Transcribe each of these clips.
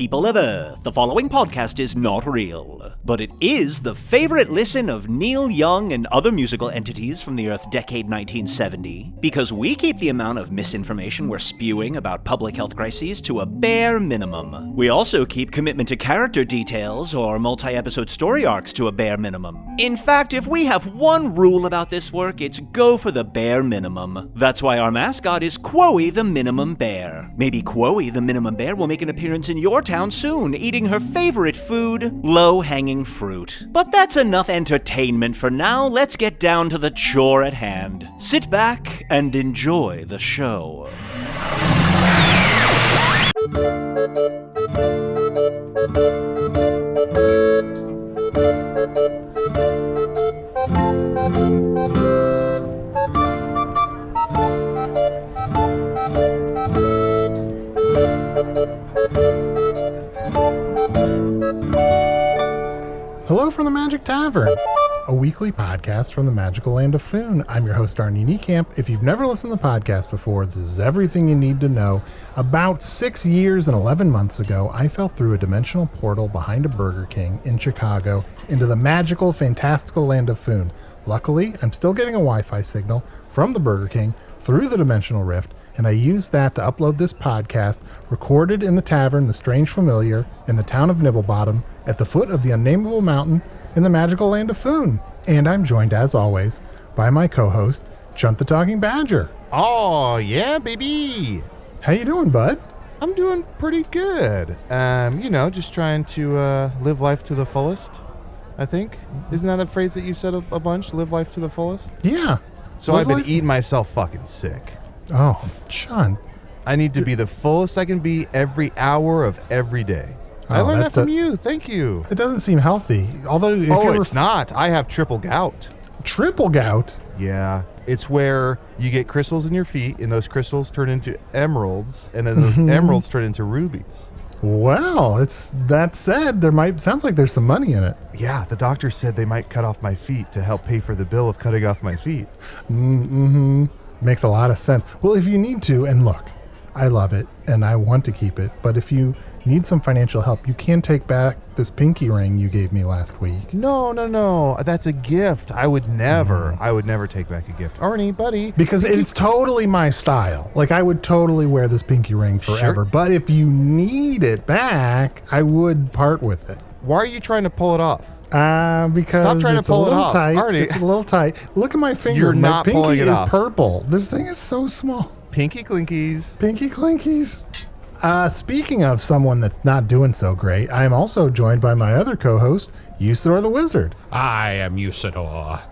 People of Earth, the following podcast is not real, but it is the favorite listen of Neil Young and other musical entities from the Earth decade 1970, because we keep the amount of misinformation we're spewing about public health crises to a bare minimum. We also keep commitment to character details or multi-episode story arcs to a bare minimum. In fact, if we have one rule about this work, it's go for the bare minimum. That's why our mascot is Quoey the Minimum Bear. Maybe Quoey the Minimum Bear will make an appearance in your town soon, eating her favorite food, low-hanging fruit. But that's enough entertainment for now. Let's get down to the chore at hand. Sit back and enjoy the show. Hello from the Magic Tavern, a weekly podcast from the magical land of Foon. I'm your host, Arnie Niekamp. If you've never listened to the podcast before, this is everything you need to know. About 6 years and 11 months ago, I fell through a dimensional portal behind a Burger King in Chicago into the magical, fantastical land of Foon. Luckily, I'm still getting a Wi-Fi signal from the Burger King through the dimensional rift, and I used that to upload this podcast, recorded in the tavern, The Strange Familiar, in the town of Nibblebottom, at the foot of the unnameable mountain in the magical land of Foon. And I'm joined, as always, by my co-host, Chunt the Talking Badger. Oh, yeah, baby. How you doing, bud? I'm doing pretty good. Just trying to live life to the fullest, I think. Isn't that a phrase that you said a bunch? Live life to the fullest? Yeah. So I've been eating myself fucking sick. Oh, Chunt. I need to be the fullest I can be every hour of every day. I learned that from you. Thank you. It doesn't seem healthy. Although, it's not. I have triple gout. Triple gout? Yeah. It's where you get crystals in your feet, and those crystals turn into emeralds, and then those emeralds turn into rubies. Well, that said, sounds like there's some money in it. Yeah, the doctor said they might cut off my feet to help pay for the bill of cutting off my feet. Mm-hmm. Makes a lot of sense. Well, if you need to, and look, I love it, and I want to keep it, but if you need some financial help, you can take back this pinky ring you gave me last week. No. That's a gift. I would never take back a gift. Arnie, buddy. Because it's totally my style. Like, I would totally wear this pinky ring forever. Sure. But if you need it back, I would part with it. Why are you trying to pull it off? Because Stop trying to pull it off. Tight. Arnie. It's a little tight. Look at my finger. You're not pulling it off. My pinky is purple. This thing is so small. Pinky clinkies. Pinky clinkies. Speaking of someone that's not doing so great, I am also joined by my other co-host, Usidore the Wizard. I am Usidore,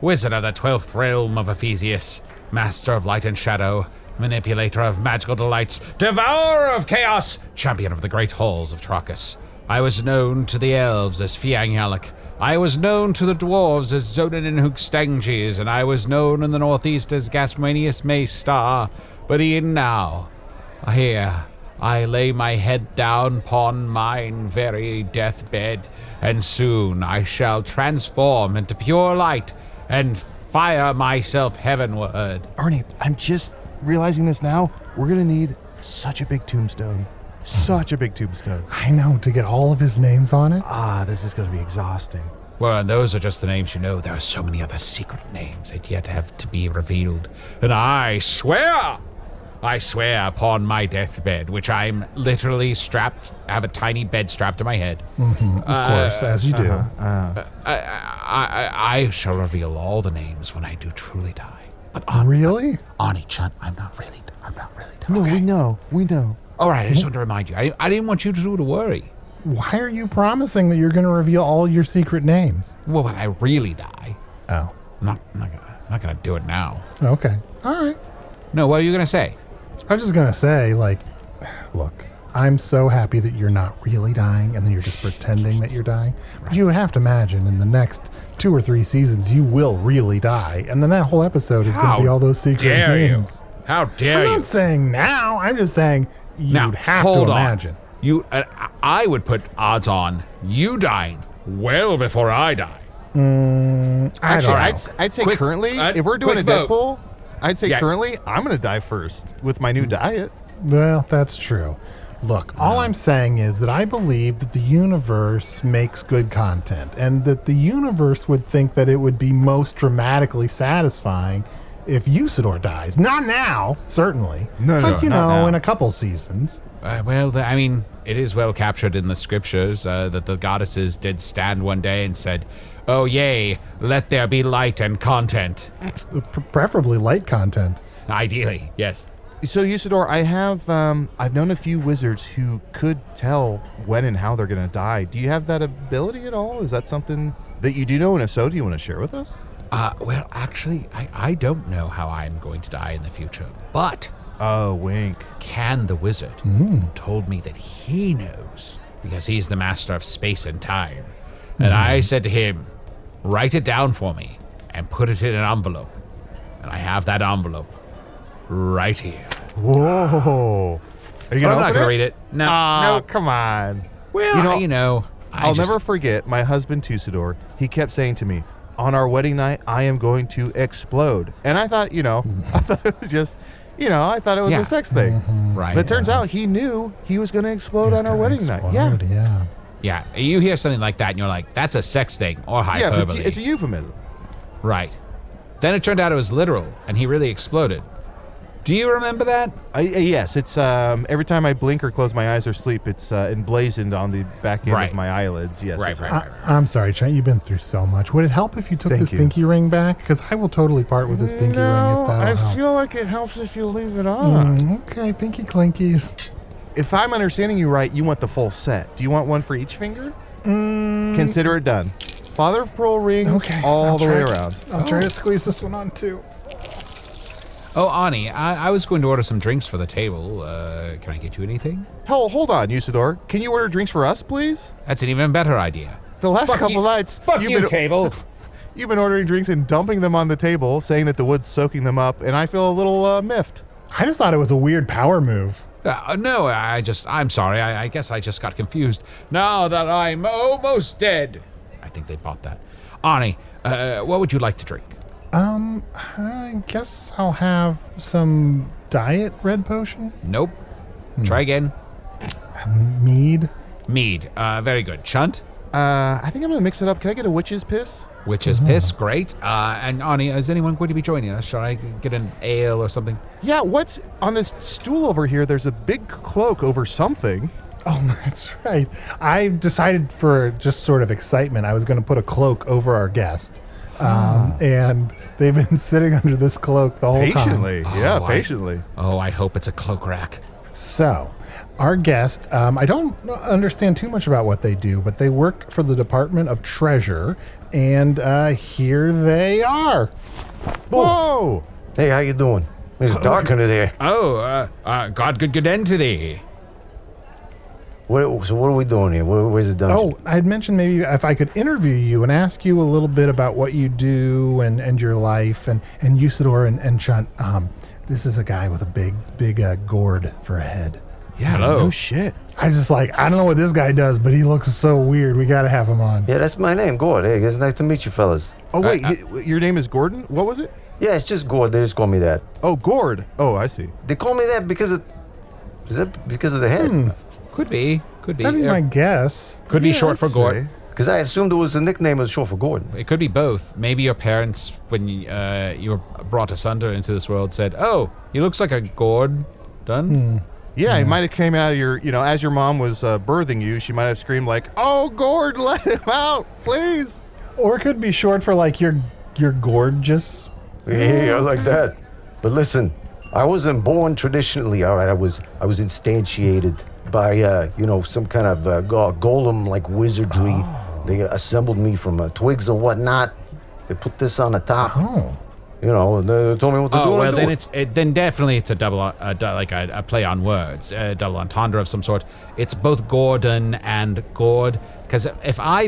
Wizard of the 12th Realm of Ephesius, Master of Light and Shadow, Manipulator of Magical Delights, Devourer of Chaos, Champion of the Great Halls of Trachis. I was known to the elves as Fiang Yalak. I was known to the dwarves as Zonin and Hookstanges, and I was known in the northeast as Gasmanius Maystar. But e'en now, here, I lay my head down upon mine very deathbed, and soon I shall transform into pure light and fire myself heavenward. Arnie, I'm just realizing this now. We're gonna need such a big tombstone. Such a big tombstone. I know, to get all of his names on it. This is gonna be exhausting. Well, and those are just the names you know. There are so many other secret names that yet have to be revealed. And I swear upon my deathbed, which I'm literally strapped, have a tiny bed strapped to my head. Of course, as you do. I shall reveal all the names when I do truly die. But really? Arnie, Chunt, I'm not really dying. No, okay? we know. All right, I just wanted to remind you. I didn't want you to worry. Why are you promising that you're going to reveal all your secret names? Well, when I really die. Oh. I'm not gonna do it now. Okay. All right. No, what are you gonna say? I'm just going to say, look, I'm so happy that you're not really dying and then you're just pretending that you're dying. Right. But you would have to imagine in the next 2 or 3 seasons, you will really die. And then that whole episode is going to be all those secret names. How dare you? I'm not saying now. I'm just saying you'd have to imagine. I would put odds on you dying well before I die. Actually, I'd say currently, if we're doing a Deadpool, I'd say currently I'm going to die first with my new diet. Well, that's true. Look, all I'm saying is that I believe that the universe makes good content, and that the universe would think that it would be most dramatically satisfying if Usidore dies. Not now, certainly. No, but, not now. in a couple seasons. I mean, it is well captured in the scriptures that the goddesses did stand one day and said, "Oh, yea, let there be light and content." Preferably light content. Ideally, yes. So, Usidore, I've known a few wizards who could tell when and how they're going to die. Do you have that ability at all? Is that something that you do know, and if so, do you want to share with us? Well, actually, I don't know how I'm going to die in the future, but... Oh, wink. Can the wizard told me that he knows, because he's the master of space and time. And I said to him, write it down for me and put it in an envelope. And I have that envelope right here. Whoa. Are you going to I'm not going to read it. No, come on. Well, I'll never forget my husband, Usidore. He kept saying to me, on our wedding night, I am going to explode. And I thought, I thought it was just, I thought it was a sex thing. Right. But it turns out he knew he was going to explode on our wedding night. Yeah. Yeah, you hear something like that and you're like, that's a sex thing or hyperbole. Yeah, it's a euphemism. Right. Then it turned out it was literal and he really exploded. Do you remember that? Yes, it's every time I blink or close my eyes or sleep, it's emblazoned on the back end of my eyelids. Yes, Right. I'm sorry, Chunt, you've been through so much. Would it help if you took this pinky ring back? Because I will totally part with this pinky ring if that'll help. I feel like it helps if you leave it on. Okay, pinky clinkies. If I'm understanding you right, you want the full set. Do you want one for each finger? Consider it done. Father of pearl rings all the way around. I'll try to squeeze this one on too. Oh, Arnie, I was going to order some drinks for the table. Can I get you anything? Hold on, Usidore. Can you order drinks for us, please? That's an even better idea. The last couple nights, table. You've been ordering drinks and dumping them on the table, saying that the wood's soaking them up, and I feel a little miffed. I just thought it was a weird power move. No, I'm sorry. I guess I just got confused. Now that I'm almost dead. I think they bought that. Arnie, what would you like to drink? I guess I'll have some diet red potion. Nope. Try again. Mead. Very good. Chunt? I think I'm gonna mix it up. Can I get a witch's piss? Witch's piss, great. And Arnie, is anyone going to be joining us? Shall I get an ale or something? Yeah, what's on this stool over here? There's a big cloak over something. Oh, that's right. I decided for just sort of excitement, I was going to put a cloak over our guest. And they've been sitting under this cloak the whole Patiently. time. Yeah, patiently. I hope it's a cloak rack. So, our guest, I don't understand too much about what they do, but they work for the Department of Treasure, and here they are. Whoa! Hey, how you doing? It's dark under there. God good end to thee. So what are we doing here? Where's the dungeon? Oh, I'd mentioned maybe if I could interview you and ask you a little bit about what you do and your life and Usidore and Chunt. This is a guy with a big gourd for a head. Yeah, Hello. no shit. I don't know what this guy does, but he looks so weird. We got to have him on. Yeah, that's my name, Gourd. Hey, it's nice to meet you fellas. Oh, wait, your name is Gordon? What was it? Yeah, it's just Gourd. They just call me that. Oh, Gourd. Oh, I see. They call me that because of... Is that because of the head? Could be. That'd be my guess. Could be short for Gourd. Because I assumed it was a nickname was short for Gordon. It could be both. Maybe your parents, when you were brought asunder into this world, said, "Oh, he looks like a Gourd." Done. Yeah, it might have came out of your, as your mom was birthing you, she might have screamed like, "Oh, Gourd, let him out, please." Or it could be short for like you're gorgeous. Yeah, I like that. But listen, I wasn't born traditionally. All right, I was instantiated by some kind of golem like wizardry. Oh. They assembled me from twigs or whatnot. They put this on the top. Oh. And they told me what to do. Well, then definitely it's a double, like a play on words, a double entendre of some sort. It's both Gordon and Gourd. Because if I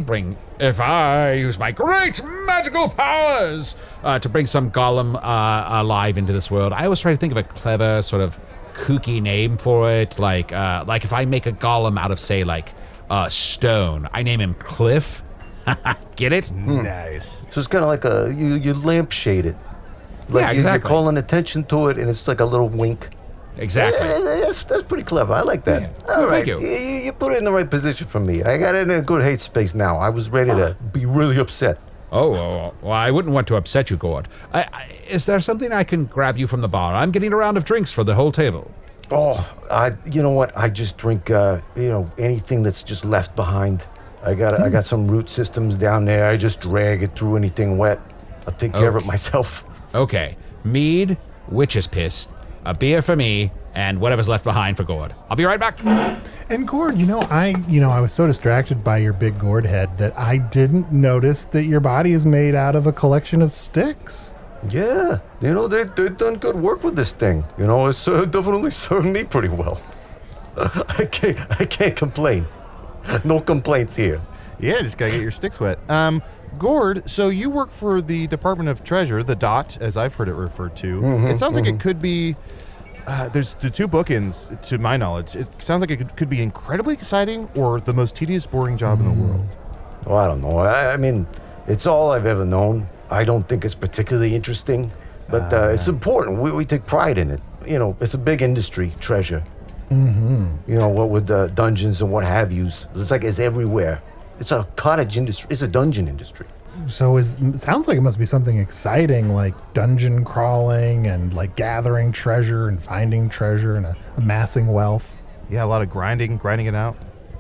use my great magical powers to bring some golem alive into this world, I always try to think of a clever sort of kooky name for it. Like if I make a golem out of, say, like stone, I name him Cliff. Get it? Nice. So it's kind of like you lampshade it. Like Yeah, exactly. You're calling attention to it, and it's like a little wink. Exactly. That's pretty clever. I like that. Yeah. All right. Thank you. You put it in the right position for me. I got it in a good hate space now. I was ready to be really upset. Oh, well, I wouldn't want to upset you, Gourd. Is there something I can grab you from the bar? I'm getting a round of drinks for the whole table. Oh, you know what? I just drink, anything that's just left behind. I got some root systems down there. I just drag it through anything wet. I'll take care of it myself. Okay. Mead, witch's piss, a beer for me, and whatever's left behind for Gourd. I'll be right back. And Gourd, I was so distracted by your big gourd head that I didn't notice that your body is made out of a collection of sticks. Yeah, they've done good work with this thing. It's definitely served me pretty well. I can't complain. No complaints here. Yeah, just gotta get your sticks wet. Gourd, so you work for the Department of Treasure, the DOT, as I've heard it referred to. It sounds like it could be... there's the two bookends, to my knowledge. It sounds like it could be incredibly exciting or the most tedious, boring job in the world. Well, I don't know. I mean, it's all I've ever known. I don't think it's particularly interesting, but it's important. We take pride in it. It's a big industry, treasure. What with dungeons and what have yous. It's everywhere. It's a cottage industry. It's a dungeon industry. So it sounds like it must be something exciting, like dungeon crawling and like gathering treasure and finding treasure and amassing wealth. Yeah, a lot of grinding it out.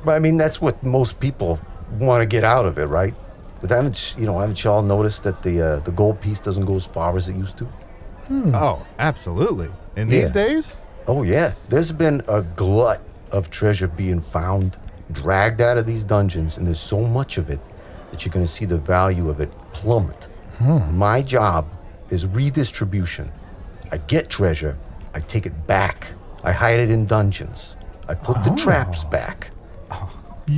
But I mean, that's what most people want to get out of it, right? But haven't you all noticed that the gold piece doesn't go as far as it used to? Oh, absolutely. In these days? Oh yeah, there's been a glut of treasure being found, dragged out of these dungeons, and there's so much of it that you're going to see the value of it plummet. My job is redistribution. I get treasure, I take it back, I hide it in dungeons, I put the traps back.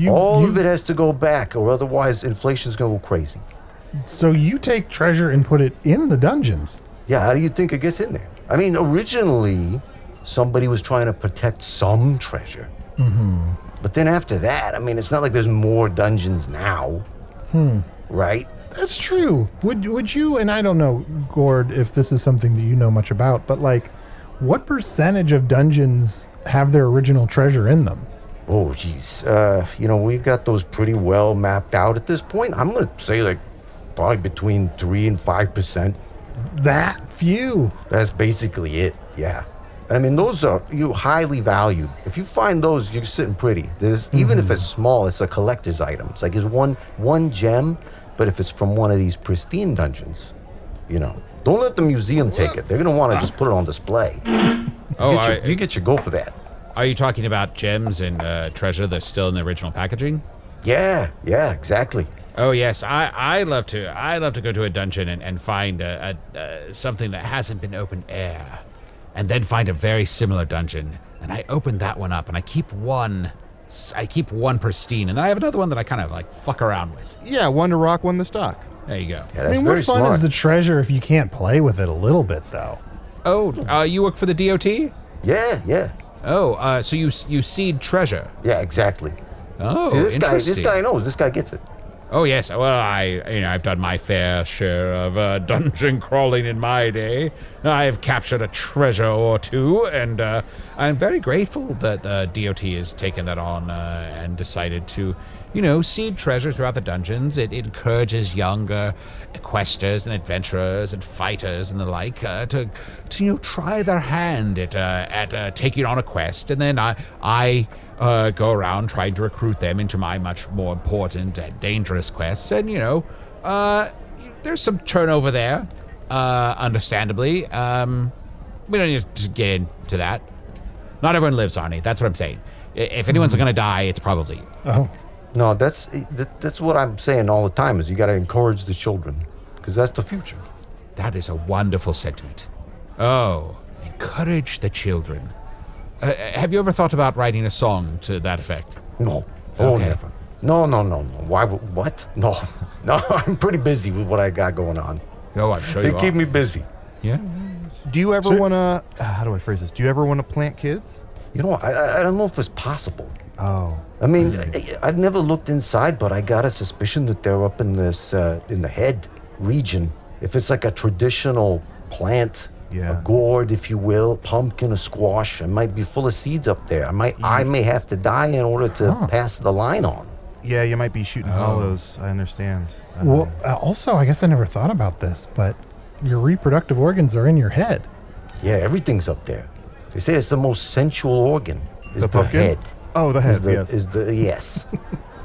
All of it has to go back, or otherwise inflation's going to go crazy. So you take treasure and put it in the dungeons? Yeah, how do you think it gets in there? I mean, originally, somebody was trying to protect some treasure. But then after that, I mean, it's not like there's more dungeons now. Right? That's true. Would you, and I don't know, Gourd, if this is something that you know much about, but like, what percentage of dungeons have their original treasure in them? Oh, geez. We've got those pretty well mapped out at this point. I'm going to say probably between 3 and 5%. That few? That's basically it, yeah. I mean, those are highly valued. If you find those, you're sitting pretty. Even if it's small, it's a collector's item. It's like it's one gem, but if it's from one of these pristine dungeons, don't let the museum take it. They're going to want to just put it on display. You get your go for that. Are you talking about gems and treasure that's still in the original packaging? Yeah, exactly. Oh yes, I love to go to a dungeon and find something that hasn't been open air, and then find a very similar dungeon, and I open that one up, and I keep one pristine, and then I have another one that I kind of like fuck around with. Yeah, one to rock, one to stock. There you go. Yeah, that's very what fun smart. is the treasure if you can't play with it a little bit, though? Oh, you work for the DOT? Yeah. Oh, so you seed treasure? Yeah, exactly. Oh, See, interesting. this guy knows. This guy gets it. Oh yes, well I've done my fair share of dungeon crawling in my day. I've captured a treasure or two, and I'm very grateful that DOT has taken that on and decided to, seed treasure throughout the dungeons. It encourages younger questers and adventurers and fighters and the like to try their hand at taking on a quest, and then I go around trying to recruit them into my much more important and dangerous quests. And, there's some turnover there, understandably. We don't need to get into that. Not everyone lives, Arnie. That's what I'm saying. If anyone's going to die, it's probably you. Oh. No, that's what I'm saying all the time is you got to encourage the children because that's the future. That is a wonderful sentiment. Oh, encourage the children. Have you ever thought about writing a song to that effect? No. Oh, Okay. never. No. Why? What? No. I'm pretty busy with what I got going on. Oh, I'm sure They you keep are. me busy. Yeah. Do you ever want to, how do I phrase this? Do you ever want to plant kids? I don't know if it's possible. Oh. I mean, I've never looked inside, but I got a suspicion that they're up in this, in the head region. If it's like a traditional plant Yeah. a gourd, if you will, pumpkin, a squash. It might be full of seeds up there. I may have to die in order to pass the line on. Yeah, you might be shooting hollows. I understand. Well, also, I guess I never thought about this, but your reproductive organs are in your head. Yeah, everything's up there. They say it's the most sensual organ. Is The the pumpkin? head. Oh, the head, yes. Yes.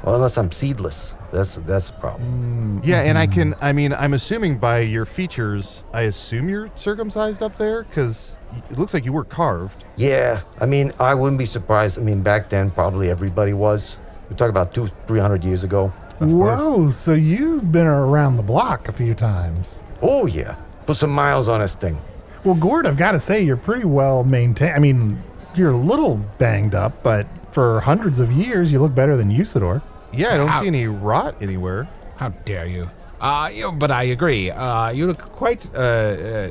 Well, unless I'm seedless. That's a problem. Yeah, and I'm assuming by your features, I assume you're circumcised up there? Because it looks like you were carved. Yeah, I wouldn't be surprised. Back then, probably everybody was. We're talking about 200-300 years ago. Whoa, so you've been around the block a few times. Oh, yeah. Put some miles on this thing. Well, Gourd, I've got to say, you're pretty well maintained. You're a little banged up, but for hundreds of years, you look better than Usidore. Yeah, I don't see any rot anywhere. How dare you? But I agree. You look quite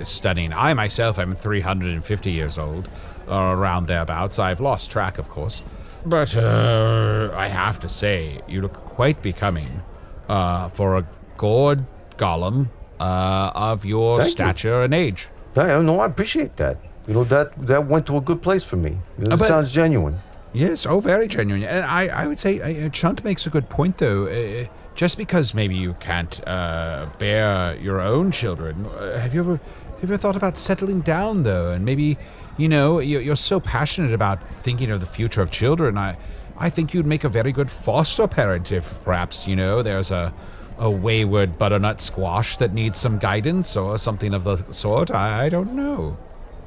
stunning. I myself am 350 years old, or around thereabouts. I've lost track, of course. But I have to say, you look quite becoming for a Gourd golem of your Thank you. stature and age. No, I appreciate that. That went to a good place for me. It sounds genuine. Yes, very genuine. And I would say Chunt makes a good point, though. Just because maybe you can't bear your own children, have you ever thought about settling down, though? And maybe, you're so passionate about thinking of the future of children. I think you'd make a very good foster parent if perhaps, there's a wayward butternut squash that needs some guidance or something of the sort. I don't know.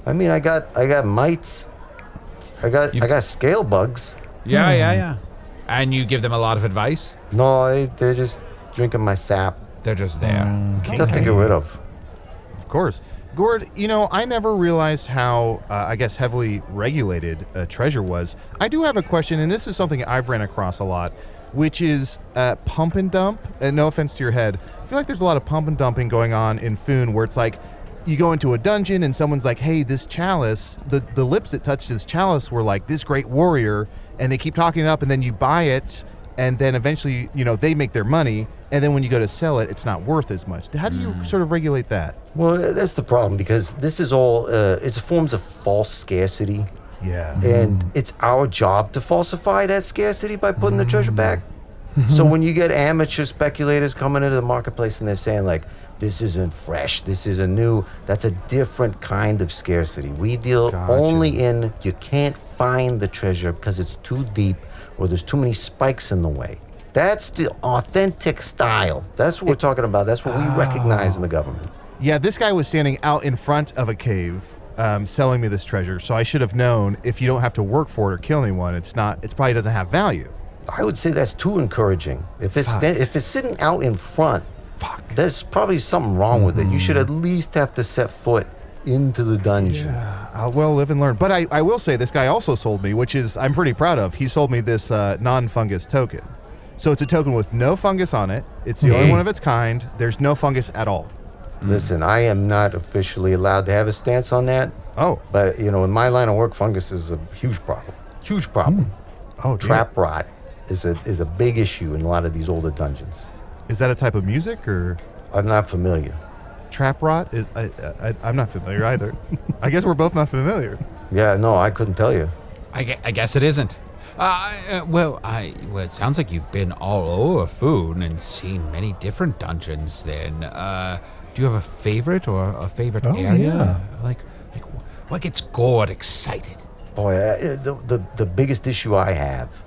I got mites. I got scale bugs. Yeah. And you give them a lot of advice? No, they're just drinking my sap. They're just there. Tough to get rid of. Of course. Gourd, I never realized how, heavily regulated treasure was. I do have a question, and this is something I've ran across a lot, which is pump and dump. And no offense to your head, I feel like there's a lot of pump and dumping going on in Foon where it's like, you go into a dungeon and someone's like, hey, this chalice, the lips that touched this chalice were like this great warrior, and they keep talking it up, and then you buy it, and then eventually, they make their money, and then when you go to sell it, it's not worth as much. How do you sort of regulate that? Well, that's the problem, because this is all, it's forms of false scarcity. Yeah. And it's our job to falsify that scarcity by putting the treasure back. So when you get amateur speculators coming into the marketplace and they're saying like, this isn't fresh, this isn't new, that's a different kind of scarcity. We deal only in, you can't find the treasure because it's too deep or there's too many spikes in the way. That's the authentic style. That's what we're talking about. That's what we recognize in the government. Yeah, this guy was standing out in front of a cave selling me this treasure, so I should have known if you don't have to work for it or kill anyone, it probably doesn't have value. I would say that's too encouraging. If it's sitting out in front, there's probably something wrong with it. You should at least have to set foot into the dungeon. Yeah, well, live and learn. But I will say this guy also sold me, which is I'm pretty proud of. He sold me this non-fungus token. So it's a token with no fungus on it. It's the only one of its kind. There's no fungus at all. Listen, I am not officially allowed to have a stance on that. Oh. But, in my line of work, fungus is a huge problem. Huge problem. Oh, dear. Trap rot is a big issue in a lot of these older dungeons. Is that a type of music or? I'm not familiar. Trap rot is I'm not familiar either. I guess we're both not familiar. Yeah, no, I couldn't tell you. I guess it isn't. Well, it sounds like you've been all over Foon and seen many different dungeons. Then, do you have a favorite or a favorite area? Yeah. Like, what gets Gourd excited? Boy, the biggest issue I have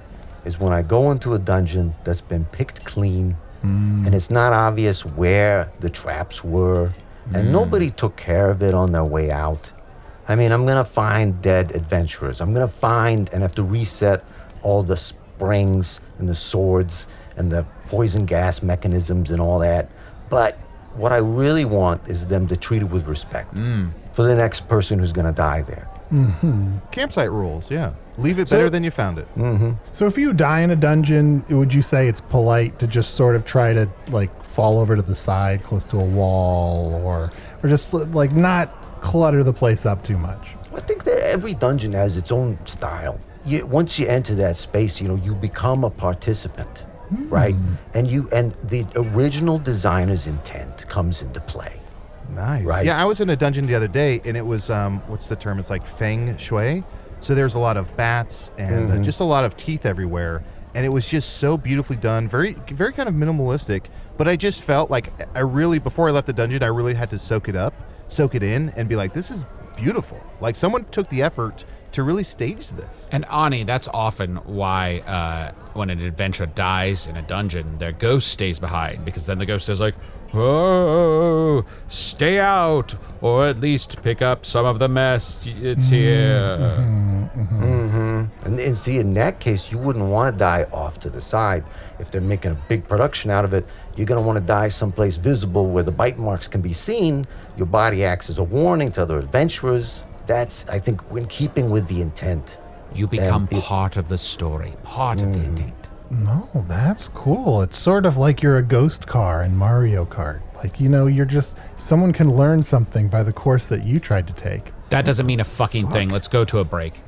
is when I go into a dungeon that's been picked clean, and it's not obvious where the traps were, and nobody took care of it on their way out. I'm going to find dead adventurers. I'm going to find and have to reset all the springs and the swords and the poison gas mechanisms and all that. But what I really want is them to treat it with respect for the next person who's going to die there. Campsite rules, yeah. Leave it better than you found it. So if you die in a dungeon, would you say it's polite to just sort of try to fall over to the side close to a wall or just not clutter the place up too much? I think that every dungeon has its own style. Once you enter that space, you become a participant, right? And the original designer's intent comes into play. Nice. Right. Yeah, I was in a dungeon the other day, and it was, what's the term? It's like feng shui. So there's a lot of bats and just a lot of teeth everywhere. And it was just so beautifully done, very, very kind of minimalistic. But I just felt like before I left the dungeon, I really had to soak it in, and be like, this is beautiful. Like someone took the effort to really stage this. And Arnie, that's often why when an adventurer dies in a dungeon, their ghost stays behind, because then the ghost is like, "Whoa, stay out, or at least pick up some of the mess. It's here." And see, in that case, you wouldn't want to die off to the side. If they're making a big production out of it, you're going to want to die someplace visible where the bite marks can be seen. Your body acts as a warning to other adventurers. That's, I think, in keeping with the intent. You become part of the story, part of the intent. No, that's cool. It's sort of like you're a ghost car in Mario Kart. Like, someone can learn something by the course that you tried to take. That doesn't mean a fucking thing. Let's go to a break.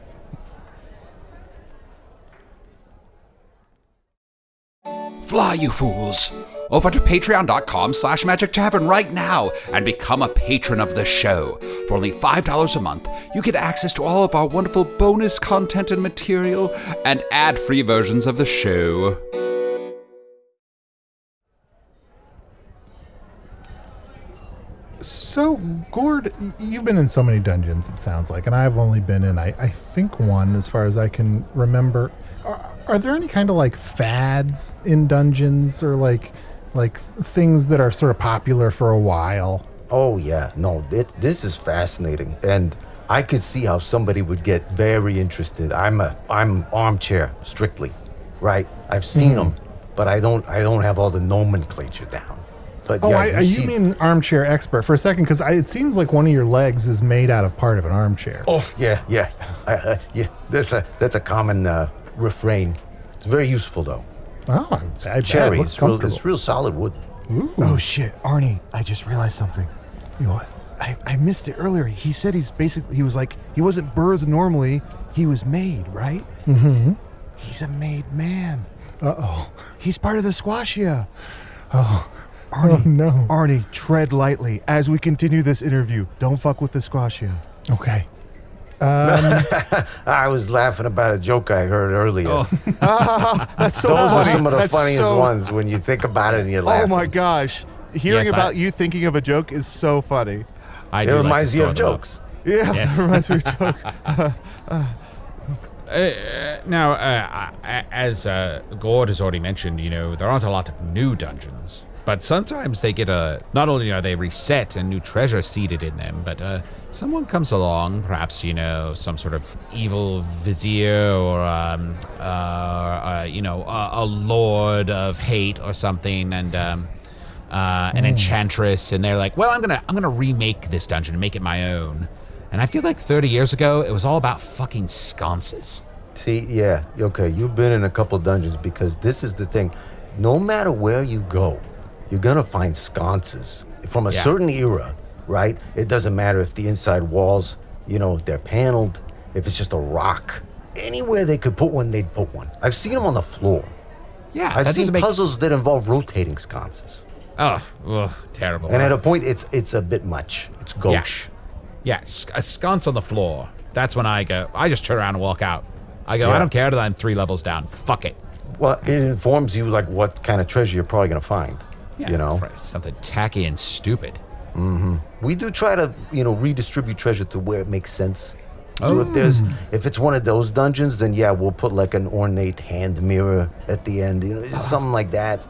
Fly, you fools! Over to patreon.com/Magic Tavern right now and become a patron of the show. For only $5 a month, you get access to all of our wonderful bonus content and material and ad-free versions of the show. So, Gourd, you've been in so many dungeons, it sounds like, and I've only been in, I think, one, as far as I can remember. Are there any kind of, like, fads in dungeons, or, like things that are sort of popular for a while? Oh, yeah. No, this is fascinating. And I could see how somebody would get very interested. I'm armchair, strictly, right? I've seen them, but I don't have all the nomenclature down. But you mean armchair expert for a second, because it seems like one of your legs is made out of part of an armchair. Oh, yeah. Yeah, that's a common refrain. It's very useful, though. Oh, Cherry. it's It's real solid wood. Ooh. Oh shit, Arnie, I just realized something. What? I missed it earlier. He said he wasn't birthed normally, he was made, right? Mm-hmm. He's a made man. Uh-oh. He's part of the Squashia. Oh. Arnie, oh, no. Arnie, tread lightly as we continue this interview. Don't fuck with the Squashia. Okay. I was laughing about a joke I heard earlier. Oh. That's so Those funny. are some of the That's funniest so... ones when you think about it and you laugh. Oh my gosh. Hearing Yes, about you thinking of a joke is so funny. It reminds you of jokes. Yeah, Yes. it reminds me of a joke. Now, as Gourd has already mentioned, there aren't a lot of new dungeons. But sometimes they get not only are they reset and new treasure seeded in them, but someone comes along, perhaps, some sort of evil vizier or, a lord of hate or something, and an enchantress, and they're like, well, I'm gonna remake this dungeon and make it my own. And I feel like 30 years ago, it was all about fucking sconces. See, yeah, okay, you've been in a couple dungeons, because this is the thing. No matter where you go, you're gonna find sconces from a certain era, right? It doesn't matter if the inside walls, they're paneled, if it's just a rock. Anywhere they could put one, they'd put one. I've seen them on the floor. Yeah, I've seen puzzles that involve rotating sconces. Oh, terrible. And at a point, it's a bit much. It's gauche. Yeah, a sconce on the floor. That's when I just turn around and walk out. I go, I don't care that I'm 3 levels down. Fuck it. Well, it informs you, like, what kind of treasure you're probably gonna find. Yeah, something tacky and stupid. Mm-hmm. We do try to, redistribute treasure to where it makes sense. So if it's one of those dungeons, then we'll put like an ornate hand mirror at the end, something like that.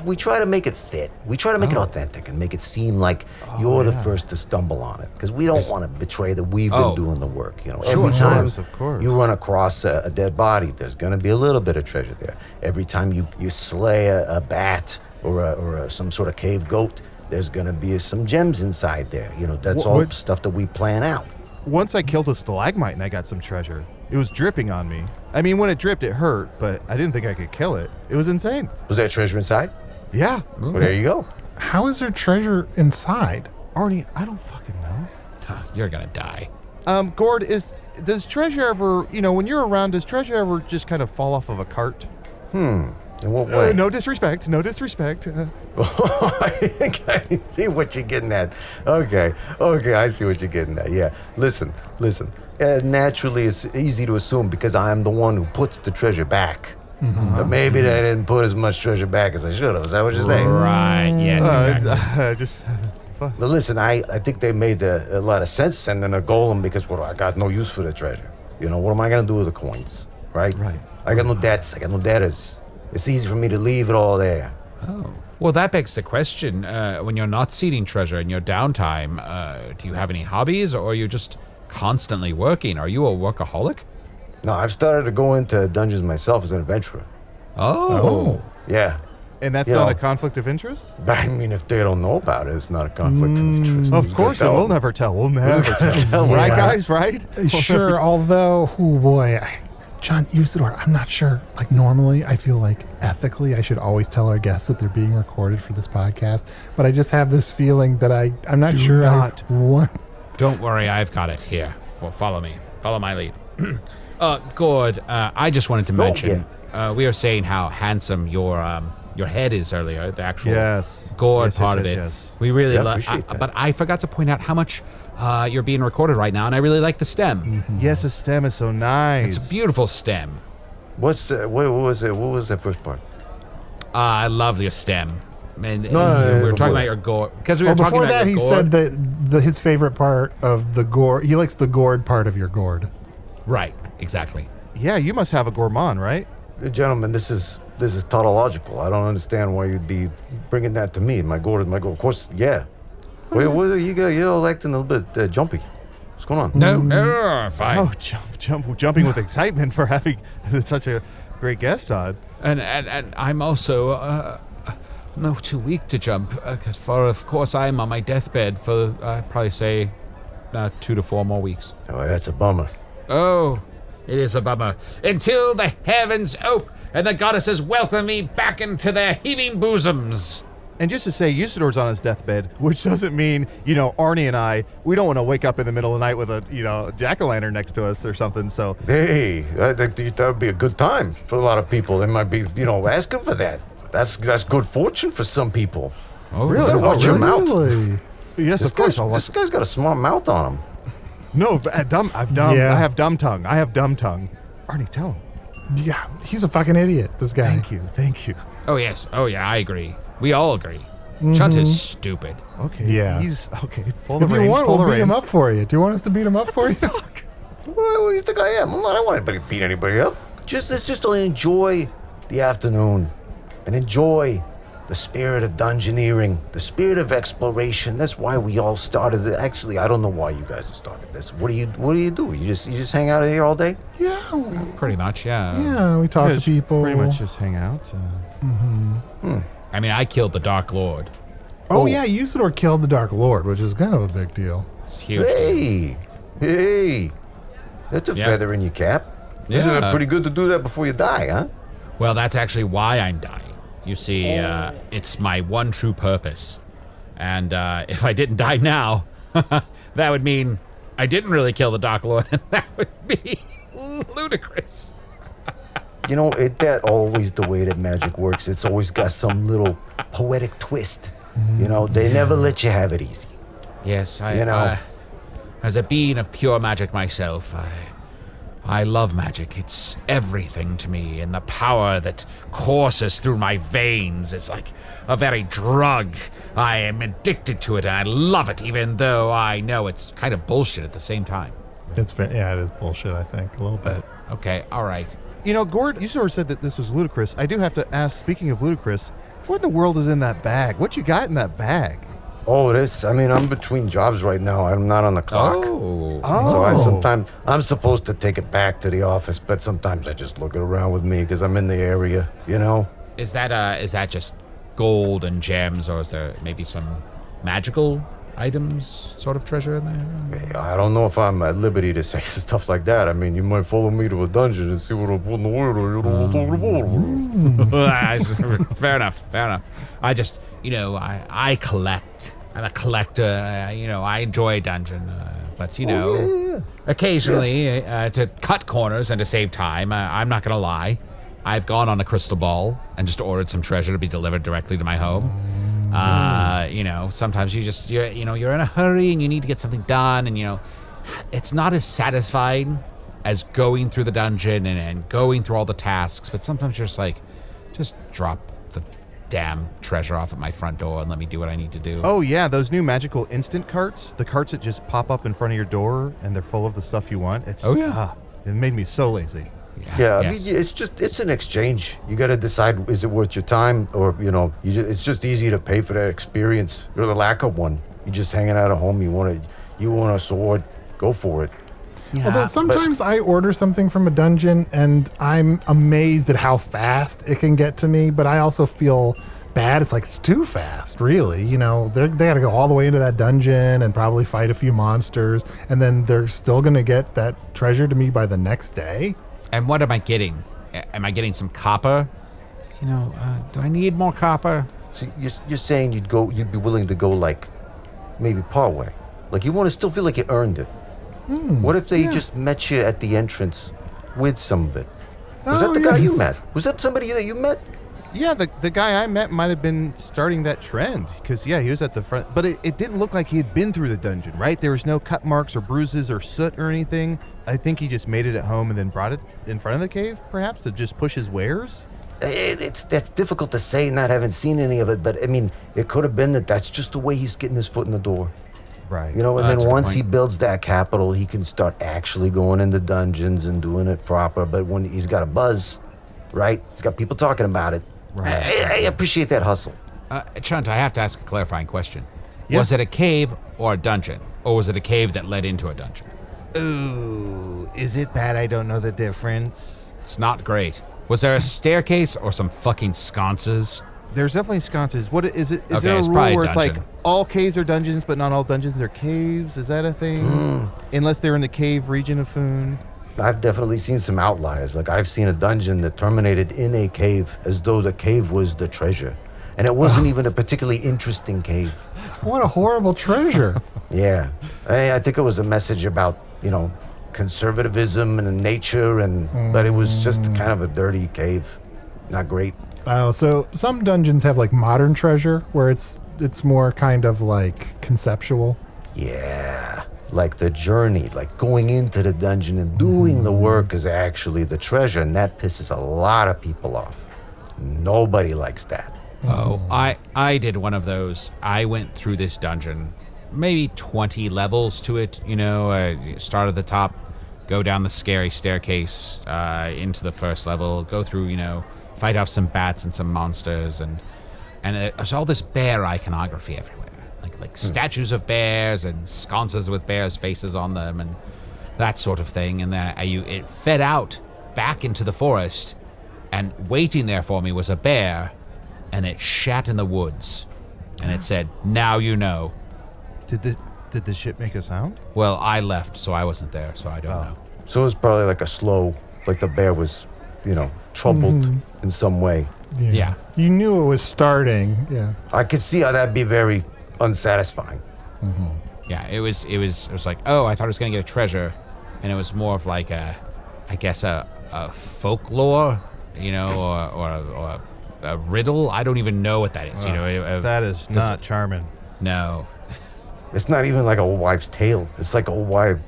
We try to make it fit. We try to make it authentic and make it seem like you're the first to stumble on it, because we don't want to betray that we've been doing the work. Every time you run across a dead body, there's going to be a little bit of treasure there. Every time you slay a bat or some sort of cave goat, there's going to be some gems inside there. That's all stuff that we plan out. Once I killed a stalagmite and I got some treasure. It was dripping on me. I mean, when it dripped, it hurt, but I didn't think I could kill it. It was insane. Was there treasure inside? Yeah. Well, there you go. How is there treasure inside? Arnie, I don't fucking know. You're gonna die. Gourd, does treasure ever, when you're around, does treasure ever just kind of fall off of a cart? In what way? No disrespect. No disrespect. I see what you're getting at. Okay, I see what you're getting at. Yeah, listen. Naturally, it's easy to assume because I am the one who puts the treasure back. But maybe they didn't put as much treasure back as I should have. Is that what you're saying? Right, yes, exactly. Just. But listen, I think they made a lot of sense sending a golem because I got no use for the treasure. You know, what am I going to do with the coins? Right? Right. I got no debts. I got no debtors. It's easy for me to leave it all there. Oh. Well, that begs the question, when you're not seeding treasure in your downtime, do you have any hobbies, or are you just constantly working? Are you a workaholic? No, I've started to go into dungeons myself as an adventurer. Oh. Yeah. And that's You not know. a conflict of interest? I mean, if they don't know about it, it's not a conflict of interest. Of Who's course, gonna and tell we'll them? never tell. We'll never tell. Yeah. Right, guys? Right? Sure, although, oh boy, John Usidore, I'm not sure. Like, normally, I feel like ethically, I should always tell our guests that they're being recorded for this podcast. But I just have this feeling that I'm not sure not. I want. Don't worry, I've got it. Here, follow me. Follow my lead. Gourd, I just wanted to mention, we were saying how handsome your head is earlier, the actual Gourd part of it. Yes. We really appreciate that. but I forgot to point out how much you're being recorded right now, and I really like the stem. Yes, the stem is so nice. It's a beautiful stem. What was it? What was that first part? I love your stem. And we no, were before talking about that. your Gourd. Because we were talking Before about that, your he Gourd. said that his favorite part of the Gourd, he likes the Gourd part of your Gourd. Right, exactly. Yeah, you must have a gourmand, right? Gentlemen, this is tautological. I don't understand why you'd be bringing that to me. My gourd is my gourd. Of course, yeah. Wait, what you're all acting a little bit jumpy. What's going on? No, fine. Oh, jumping with excitement for having such a great guest on. And I'm also too weak to jump, because of course I'm on my deathbed for probably say 2 to 4 more weeks. Oh, that's a bummer. Oh, it is a bummer. Until the heavens ope and the goddesses welcome me back into their heaving bosoms. And just to say, Usidore's on his deathbed, which doesn't mean, Arnie and we don't want to wake up in the middle of the night with a, jack-o'-lantern next to us or something, so. Hey, I think that would be a good time for a lot of people. They might be, asking for that. That's good fortune for some people. Oh, Really? Better watch your mouth. Really? Yes, This of course. guy's, this guy's got a smart mouth on him. No, I have dumb tongue. I have dumb tongue. Arnie, tell him. Yeah, he's a fucking idiot, this guy. Thank you. Oh, yes. Oh, yeah, I agree. We all agree. Chunt is stupid. Okay. Yeah. He's, okay, pull the If reins, you want, pull we'll the beat him reins. up for you. Do you want us to beat him up for you? What do you think I am? I don't want anybody to beat anybody up. Let's just enjoy the afternoon and enjoy the spirit of dungeoneering, the spirit of exploration. That's why we all started it. Actually, I don't know why you guys started this. What do you do? You just hang out here all day? Yeah, Pretty much, yeah. yeah, we talk to Just people. Pretty much just hang out. I mean, I killed the Dark Lord. Oh, yeah, Usidore killed the Dark Lord, which is kind of a big deal. It's huge. Hey, that's a Yeah. feather in your cap. Isn't Yeah. it pretty good to do that before you die, huh? Well, that's actually why I'm dying. You see, it's my one true purpose. And if I didn't die now, that would mean I didn't really kill the Dark Lord, and that would be ludicrous. That always the way that magic works. It's always got some little poetic twist. They never let you have it easy. Yes, I- as a being of pure magic myself, I love magic. It's everything to me, and the power that courses through my veins is like a very drug. I am addicted to it, and I love it, even though I know it's kind of bullshit at the same time. It is bullshit, I think, a little bit. Okay, all right. Gourd, you sort of said that this was ludicrous. I do have to ask, speaking of ludicrous, what in the world is in that bag? What you got in that bag? Oh, I'm between jobs right now. I'm not on the clock. Oh. So I'm supposed to take it back to the office, but sometimes I just look it around with me because I'm in the area, Is that just gold and gems, or is there maybe some magical items sort of treasure in there? I don't know if I'm at liberty to say stuff like that. I mean, you might follow me to a dungeon and see what I'm putting the word or you don't know. Fair enough. I just, I collect. I'm a collector. I enjoy a dungeon. But, Yeah. occasionally, to cut corners and to save time, I'm not going to lie, I've gone on a crystal ball and just ordered some treasure to be delivered directly to my home. Sometimes you're in a hurry and you need to get something done, and it's not as satisfying as going through the dungeon and going through all the tasks, but sometimes you're just like, just drop the damn treasure off at my front door and let me do what I need to do. Oh yeah, those new magical instant carts, the carts that just pop up in front of your door and they're full of the stuff you want. It made me so lazy. Yeah, Yes. I mean, it's an exchange. You got to decide, is it worth your time, or it's just easy to pay for that experience or the lack of one. You're just hanging out at home. You want a sword, go for it. Yeah, Although sometimes I order something from a dungeon and I'm amazed at how fast it can get to me, but I also feel bad. It's like it's too fast, really. They got to go all the way into that dungeon and probably fight a few monsters, and then they're still going to get that treasure to me by the next day. And what am I getting? Am I getting some copper? Do I need more copper? So you're saying you'd be willing to go like maybe part way, like you want to still feel like you earned it. What if they just met you at the entrance with some of it? Was that the guy you met? Was that somebody that you met? Yeah, the guy I met might have been starting that trend, because, he was at the front. But it didn't look like he had been through the dungeon, right? There was no cut marks or bruises or soot or anything. I think he just made it at home and then brought it in front of the cave, perhaps, to just push his wares? That's difficult to say, not having seen any of it, but, I mean, it could have been that's just the way he's getting his foot in the door. Right. And then once he builds that capital, he can start actually going into dungeons and doing it proper. But when he's got a buzz, right? He's got people talking about it. Right. I appreciate that hustle. Chunt, I have to ask a clarifying question. Yeah. Was it a cave or a dungeon? Or was it a cave that led into a dungeon? Ooh, is it bad I don't know the difference? It's not great. Was there a staircase or some fucking sconces? There's definitely sconces. What is it? Is Okay, there a it's rule probably where it's like dungeon. all caves are dungeons, but not all dungeons are caves? Is that a thing? Unless they're in the cave region of Foon. I've definitely seen some outliers. Like I've seen a dungeon that terminated in a cave as though the cave was the treasure. And it wasn't even a particularly interesting cave. What a horrible treasure. Yeah. I think it was a message about, conservatism and nature, but it was just kind of a dirty cave. Not great. Oh, so some dungeons have like modern treasure where it's more kind of like conceptual. Yeah. Like the journey, like going into the dungeon and doing the work is actually the treasure, and that pisses a lot of people off. Nobody likes that. Oh, I did one of those. I went through this dungeon, maybe 20 levels to it, start at the top, go down the scary staircase into the first level, go through, fight off some bats and some monsters, and there's all this bear iconography everywhere. Like statues of bears and sconces with bears' faces on them and that sort of thing. And then it fed out back into the forest, and waiting there for me was a bear, and it shat in the woods. And it said, "Now you know." Did the shit make a sound? Well, I left, so I wasn't there, so I don't know. So it was probably like like the bear was, troubled in some way. Yeah. You knew it was starting. Yeah. I could see how that'd be very unsatisfying. Yeah, it was like, oh, I thought I was going to get a treasure, and it was more of like a folklore, or a riddle. I don't even know what that is. That is not charming. No. It's not even like a old wives' tale. It's like a old wives'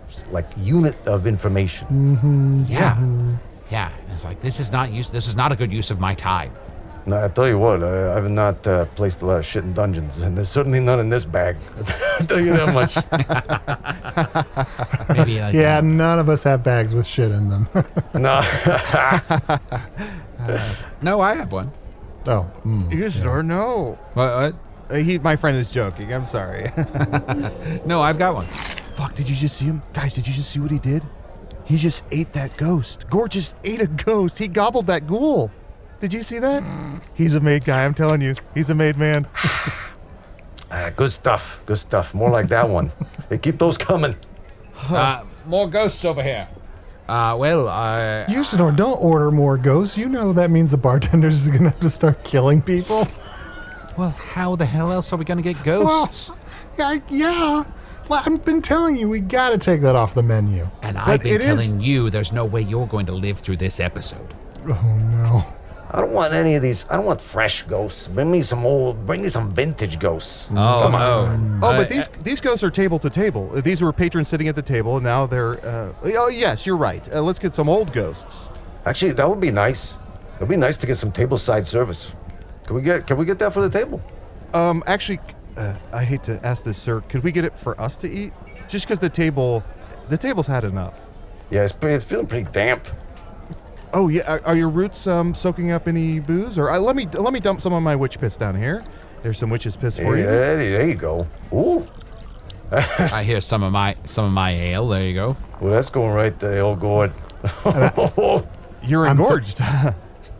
unit of information. Yeah. Yeah. It's like this is not a good use of my time. No, I tell you what, I have not placed a lot of shit in dungeons, and there's certainly none in this bag. I'll tell you that much. Maybe like Yeah, none of us have bags with shit in them. No. no, I have one. Oh. Usidore, no. What? My friend is joking. I'm sorry. No, I've got one. Fuck, did you just see him? Guys, did you just see what he did? He just ate that ghost. Gourd just ate a ghost. He gobbled that ghoul. Did you see that? He's a made guy, I'm telling you. He's a made man. Good stuff. Good stuff. More like that one. Hey, keep those coming. More ghosts over here. Usidore, don't order more ghosts. You know that means the bartenders are going to have to start killing people. Well, how the hell else are we going to get ghosts? Well, yeah. Well, I've been telling you, we got to take that off the menu. And But I've been it is- telling you there's no way you're going to live through this episode. Oh, no. I don't want any of these. I don't want fresh ghosts. Bring me some vintage ghosts. Oh, no. But these ghosts are table to table. These were patrons sitting at the table, and now they're. Oh yes, you're right. Let's get some old ghosts. Actually, that would be nice. It'd be nice to get some tableside service. Can we get that for the table? Actually, I hate to ask this, sir. Could we get it for us to eat? Just because the table's had enough. Yeah, it's feeling pretty damp. Oh yeah, are your roots soaking up any booze? Or let me dump some of my witch piss down here. There's some witch's piss for you. There you go. Ooh. I hear some of my ale. There you go. Well, that's going right there, old Gourd. You're engorged.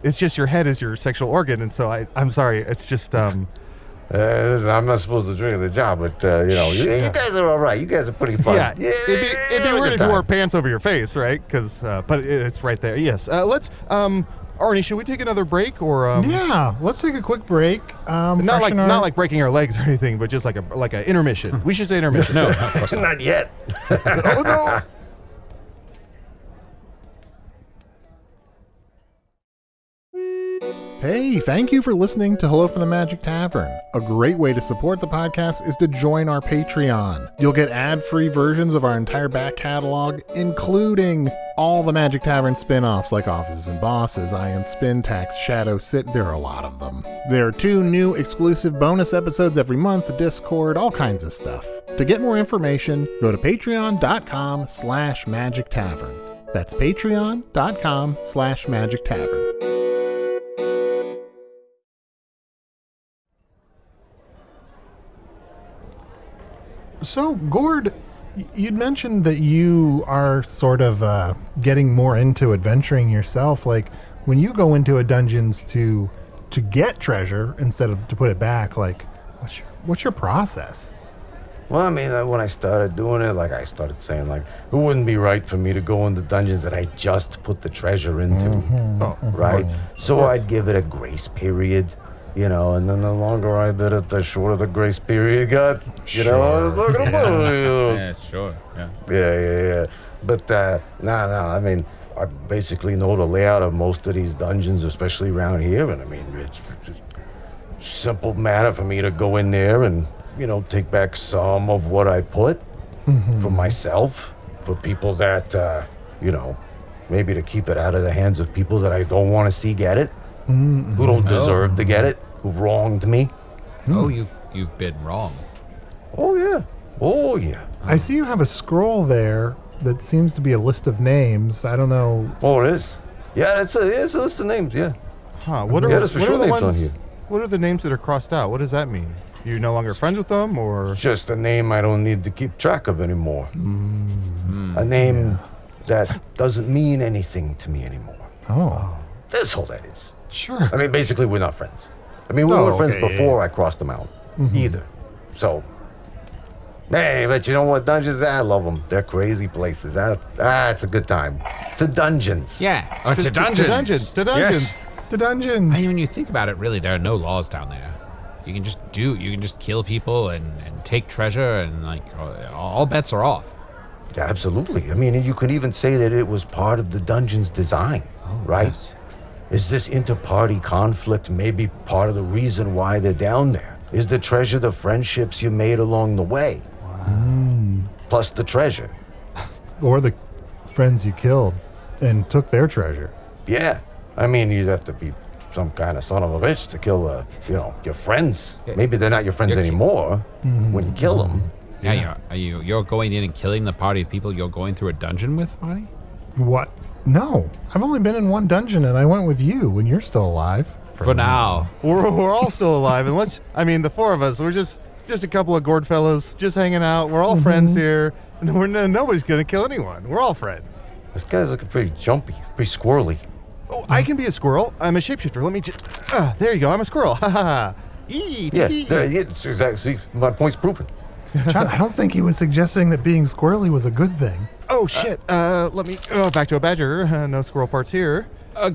It's just your head is your sexual organ, and so I'm sorry. It's just Listen, I'm not supposed to drink the job, but you guys are all right. You guys are pretty fun. Yeah, it'd be weird if you wore pants over your face, right? Because, but it's right there. Yes. Let's, Arnie, should we take another break or? Yeah, let's take a quick break. Not like breaking our legs or anything, but just like a intermission. We should say intermission. No, of course not. Not yet. Oh no. Hey, thank you for listening to Hello from the Magic Tavern. A great way to support the podcast is to join our Patreon. You'll get ad-free versions of our entire back catalog, including all the Magic Tavern spin-offs like Offices and Bosses, I Am Spin Tax, Shadow Sit. There are a lot of them. There are 2 new exclusive bonus episodes every month, Discord, all kinds of stuff. To get more information, go to patreon.com/Magic Tavern. That's patreon.com/Magic Tavern. So, Gourd, you'd mentioned that you are sort of getting more into adventuring yourself. Like, when you go into a dungeons to get treasure instead of to put it back, like, what's your process? Well, I mean, when I started doing it, like I started saying, like, it wouldn't be right for me to go into dungeons that I just put the treasure into, right? So I'd give it a grace period. And then the longer I did it, the shorter the grace period got. I was talking about Yeah, sure. Yeah. Yeah. But, no, I mean, I basically know the layout of most of these dungeons, especially around here. And, I mean, it's just a simple matter for me to go in there and, take back some of what I put for myself, for people that, maybe to keep it out of the hands of people that I don't want to see get it, who don't deserve to get it. Who've wronged me. Oh, you've been wrong. Oh yeah. I see you have a scroll there that seems to be a list of names. I don't know. Oh, it is? Yeah, it's a list of names, yeah. Huh, what are there's for sure the names ones, on here. What are the names that are crossed out? What does that mean? You're no longer friends with them, or? Just a name I don't need to keep track of anymore. A name that doesn't mean anything to me anymore. Oh. That's all that is. Sure. I mean, basically, we're not friends. I mean, we weren't friends before I crossed them out, either. So, hey, but you know what? Dungeons, I love them. They're crazy places. It's a good time. To dungeons. Yeah. Or to dungeons. To dungeons. Yes. The dungeons. I mean, when you think about it, really, there are no laws down there. You can just kill people and take treasure, and like all bets are off. Yeah, absolutely. I mean, you could even say that it was part of the dungeon's design, right? Yes. Is this inter-party conflict maybe part of the reason why they're down there? Is the treasure the friendships you made along the way? Wow. Plus the treasure. Or the friends you killed and took their treasure. Yeah. I mean, you'd have to be some kind of son of a bitch to kill, your friends. Maybe they're not your friends anymore when you kill them. Yeah, you're going in and killing the party of people you're going through a dungeon with, Arnie? What? No. I've only been in one dungeon, and I went with you, and you're still alive. For now. We're all still alive, and the 4 of us, we're just a couple of Gourd fellows, just hanging out. We're all friends here, and nobody's gonna kill anyone. We're all friends. This guy's looking pretty jumpy, pretty squirrely. Oh, I can be a squirrel. I'm a shapeshifter. Let me there you go. I'm a squirrel. Ha ha ha. Exactly. See, my point's proven. Chunt, I don't think he was suggesting that being squirrely was a good thing. Oh, shit. Let me... back to a badger. No squirrel parts here.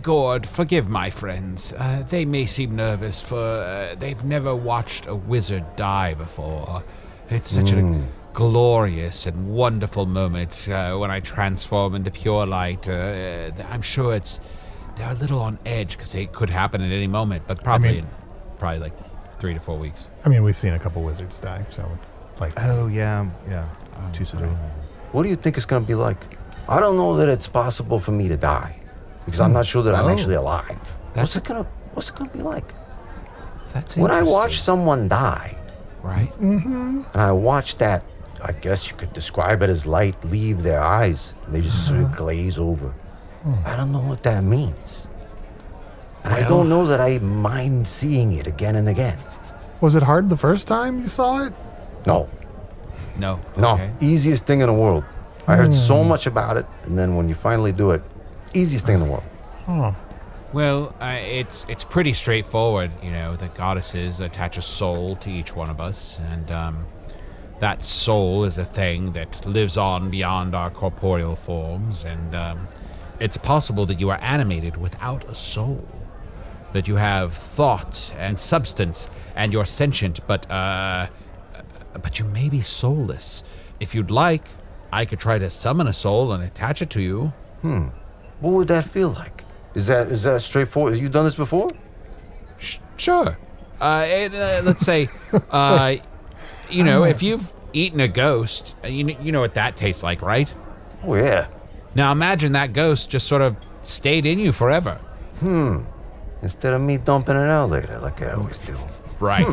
Gourd, forgive my friends. They may seem nervous for... they've never watched a wizard die before. It's such a glorious and wonderful moment when I transform into pure light. I'm sure it's they're a little on edge because it could happen at any moment, but probably in like 3 to 4 weeks. I mean, we've seen a couple wizards die, so like. Oh, yeah. Usidore. What do you think it's going to be like? I don't know that it's possible for me to die because I'm not sure that I'm actually alive. What's it gonna be like? That's when I interesting. watch someone die, Right? and I watch that, I guess you could describe it as light leave their eyes, and they just sort of glaze over. I don't know what that means. And I don't know that I mind seeing it again and again. Was it hard the first time you saw it? No. No. No, Okay. easiest thing in the world. I heard so much about it, and then when you finally do it, easiest thing in the world. Oh. Well, it's pretty straightforward. You know, the goddesses attach a soul to each one of us, and that soul is a thing that lives on beyond our corporeal forms, and it's possible that you are animated without a soul, that you have thought and substance, and you're sentient, but you may be soulless. If you'd like, I could try to summon a soul and attach it to you. What would that feel like? Is that straightforward? Have you done this before? Sure. Let's say, if you've eaten a ghost, you know what that tastes like, right? Oh, yeah. Now imagine that ghost just sort of stayed in you forever. Instead of me dumping it out later like I always do. Right.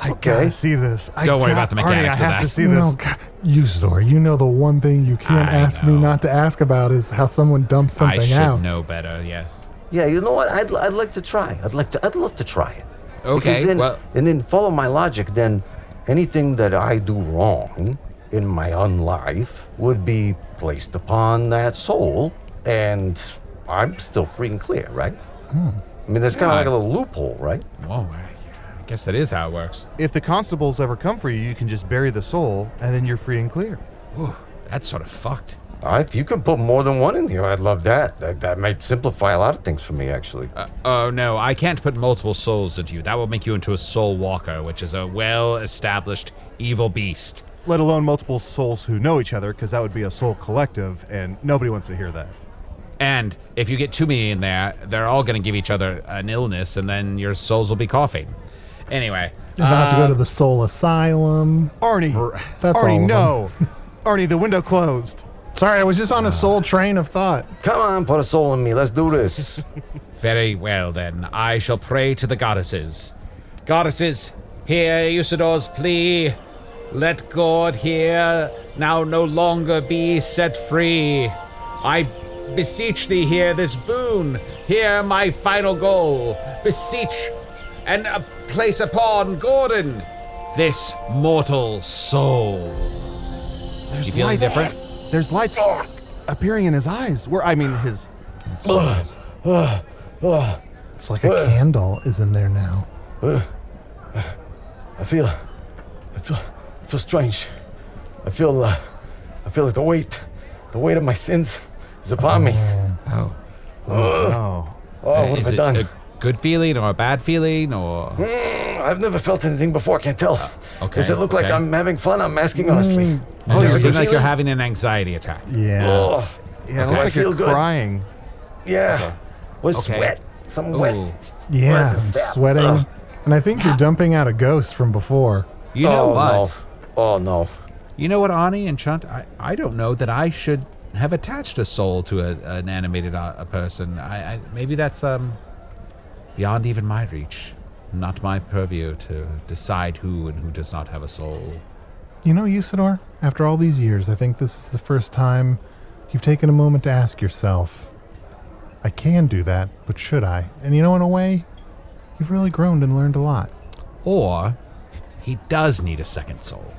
I gotta see this. Don't worry about the mechanics Arnie, of I have that. to see No, this. God. Usidore, you know the one thing you can't I ask me know. not to ask about is how someone dumps something I should out. know better, yes. Yeah, you know what? I'd like to try. I'd love to try it. Okay, Because then, well- and then follow my logic. Then anything that I do wrong in my unlife would be placed upon that soul, and I'm still free and clear, right? I mean, there's kind of like a little loophole, right? Whoa, I guess that is how it works. If the constables ever come for you, you can just bury the soul, and then you're free and clear. Ooh, that's sort of fucked. If you could put more than one in here, I'd love that. That might simplify a lot of things for me, actually. Oh, no, I can't put multiple souls into you. That will make you into a soul walker, which is a well-established evil beast. Let alone multiple souls who know each other, because that would be a soul collective, and nobody wants to hear that. And if you get too many in there, they're all going to give each other an illness, and then your souls will be coughing. Anyway. You'll have to go to the soul asylum. Arnie! That's all Arnie, of no! Arnie, the window closed. Sorry, I was just on a soul train of thought. Come on, put a soul in me. Let's do this. Very well, then. I shall pray to the goddesses. Goddesses, hear Usidore's plea. Let Gourd here now no longer be set free. I beseech thee, hear this boon. Hear my final goal. Beseech and place upon Gordon this mortal soul. There's You feeling lights. different? There's lights appearing in his eyes. His... It's like a candle is in there now. I feel strange. I feel like the weight of my sins is upon me. Oh. Oh. Oh, what Is have I it done? a good feeling or a bad feeling or? I've never felt anything before. I can't tell. Okay, Does it look like okay. I'm having fun? I'm asking honestly. Does is it it seem good like you're feeling? having an anxiety attack? Yeah. Oh, Yeah, it Okay. looks I like feel you're good. crying. yeah. Was Okay. sweat. Some wet. Ooh. Yeah, Where's I'm the sap? sweating. Ugh. And I think you're dumping out a ghost from before. You know oh, what? No. Oh no. You know what, Arnie and Chunt? I don't know that I should have attached a soul to an animated a person. I maybe that's beyond even my reach. Not my purview to decide who and who does not have a soul. You know, Usidore, after all these years, I think this is the first time you've taken a moment to ask yourself, I can do that, but should I? And you know, in a way, you've really grown and learned a lot. Or he does need a second soul.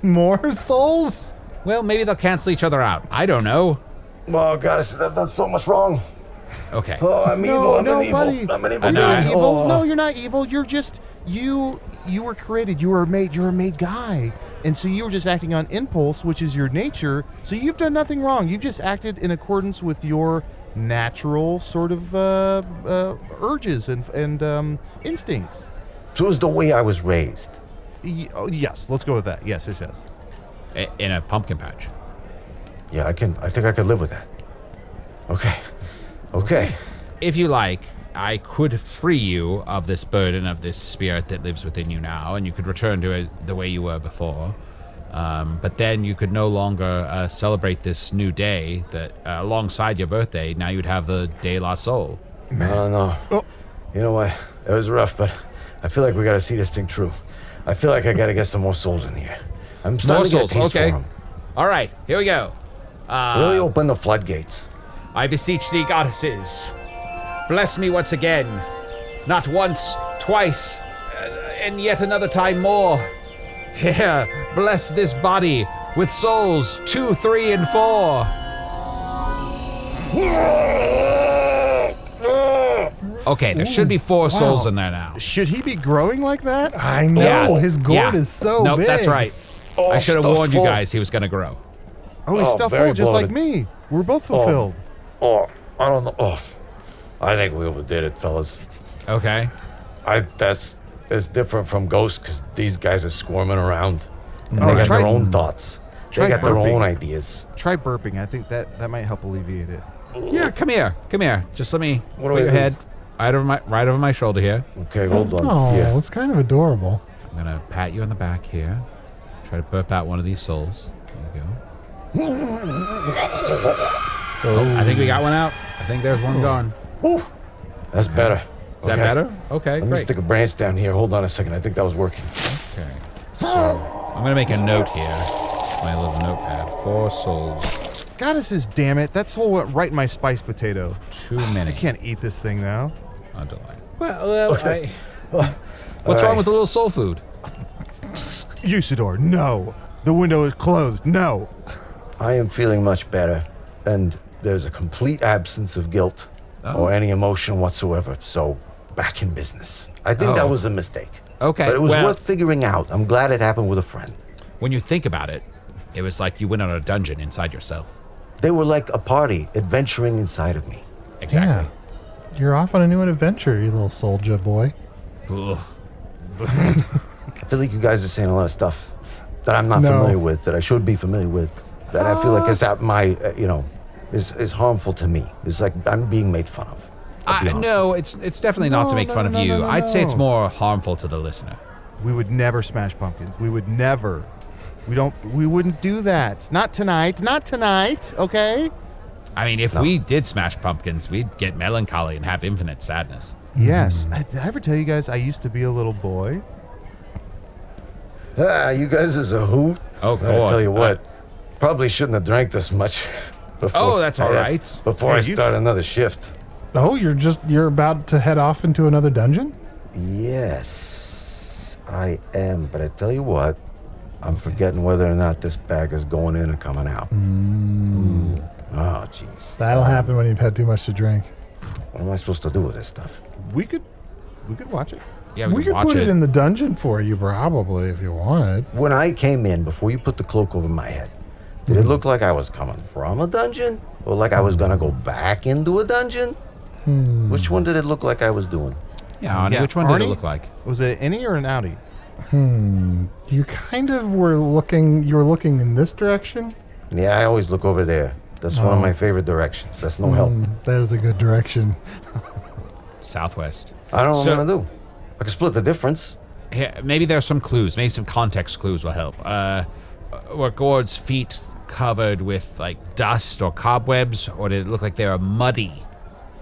More souls? Well, maybe they'll cancel each other out. I don't know. Oh, goddesses, I've done so much wrong. Okay. Oh, I'm evil. I'm no, an evil. buddy. I'm an evil. know, You're man. not evil. Oh. No, you're not evil. You're just you were created. You're a made guy. And so you were just acting on impulse, which is your nature. So you've done nothing wrong. You've just acted in accordance with your natural sort of urges and instincts. So it was the way I was raised. Yes, let's go with that. Yes. In a pumpkin patch. Yeah, I think I could live with that. Okay. If you like, I could free you of this burden of this spirit that lives within you now, and you could return to it the way you were before. But then you could no longer celebrate this new day that alongside your birthday. Now you'd have the De La Soul. No. Oh. You know what? It was rough, but I feel like we gotta see this thing through. I feel like I gotta get some more souls in here. I'm starting to get a taste for them. All right, here we go. Really open the floodgates. I beseech thee, goddesses, bless me once again. Not once, twice, and yet another time more. Here, bless this body with souls 2, 3, and 4. Okay, there should be 4 souls in there now. Should he be growing like that? I know. Yeah. His gourd is so Nope, big. that's right. Oh, I should have stuff's warned you full. guys he was going to grow. Oh, he's stuffed very full just like bloated. me. We're both fulfilled. I don't know. I think we overdid it, fellas. Okay. It's different from ghosts because these guys are squirming around. And Oh, they got try- their own thoughts. try They got their burping. own ideas. Try burping. I think that might help alleviate it. Yeah, come here. Just let me What do put I your do? head right over my shoulder here. Okay, hold on. Oh, Yeah. it's kind of adorable. I'm going to pat you on the back here. Try to burp out one of these souls. There you go. Oh, I think we got one out. I think there's one gone. That's better. Is that better? Okay, Let me great. stick a branch down here. Hold on a second. I think that was working. Okay. So I'm going to make a note here. My little notepad. 4 souls. Goddesses, damn it. That soul went right in my spiced potato. Too many. I can't eat this thing now. Adal. Well, Okay. what's All wrong right. with the little soul food? Usidore, no. The window is closed. No. I am feeling much better, and there's a complete absence of guilt or any emotion whatsoever. So, back in business. I think that was a mistake. Okay, But it was well- worth figuring out. I'm glad it happened with a friend. When you think about it, it was like you went on a dungeon inside yourself. They were like a party adventuring inside of me. Exactly. Yeah. You're off on a new adventure, you little soldier boy. Ugh. I feel like you guys are saying a lot of stuff that I'm not No. familiar with, that I should be familiar with, that I feel like is at my, is harmful to me. It's like I'm being made fun of. I'll be honest. No, it's definitely not to make fun of you. no, I'd say it's no. more harmful to the listener. We would never smash pumpkins. We would never. We wouldn't do that. Not tonight. Not tonight, okay? I mean, if we did smash pumpkins, we'd get melancholy and have infinite sadness. Yes. Did I ever tell you guys I used to be a little boy? You guys is a hoot. Oh, I God. tell you what, probably shouldn't have drank this much. Before, Oh, that's all right. Before I Hey, you start another shift. Oh, you're about to head off into another dungeon? Yes, I am. But I tell you what, I'm forgetting whether or not this bag is going in or coming out. Oh, jeez. That'll happen when you've had too much to drink. What am I supposed to do with this stuff? We could watch it. Yeah, We we could can watch put it it. in the dungeon for you, probably, if you wanted. When I came in, before you put the cloak over my head, did it look like I was coming from a dungeon? Or like I was going to go back into a dungeon? Which one did it look like I was doing? Yeah, Arnie, Yeah, which one did it Arnie? look like? Was it an innie or an outie? You kind of you were looking in this direction. Yeah, I always look over there. That's one of my favorite directions. That's no help. That is a good direction. Southwest. I don't know So- what I'm going to do. I can split the difference. Here, maybe there's some clues. Maybe some context clues will help. Were Gourd's feet covered with like dust or cobwebs, or did it look like they were muddy,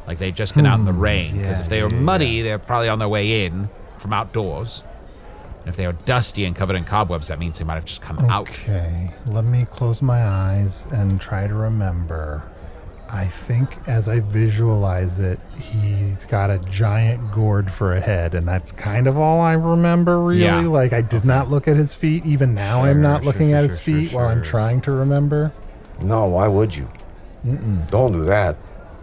like they'd just been out in the rain? Because if they were muddy, they're probably on their way in from outdoors. And if they were dusty and covered in cobwebs, that means they might have just come out. Okay, let me close my eyes and try to remember. I think as I visualize it, he's got a giant gourd for a head, and that's kind of all I remember, really. Yeah. Like, I did not look at his feet. Even now, I'm not looking at his feet while I'm trying to remember. No, why would you? Don't do that.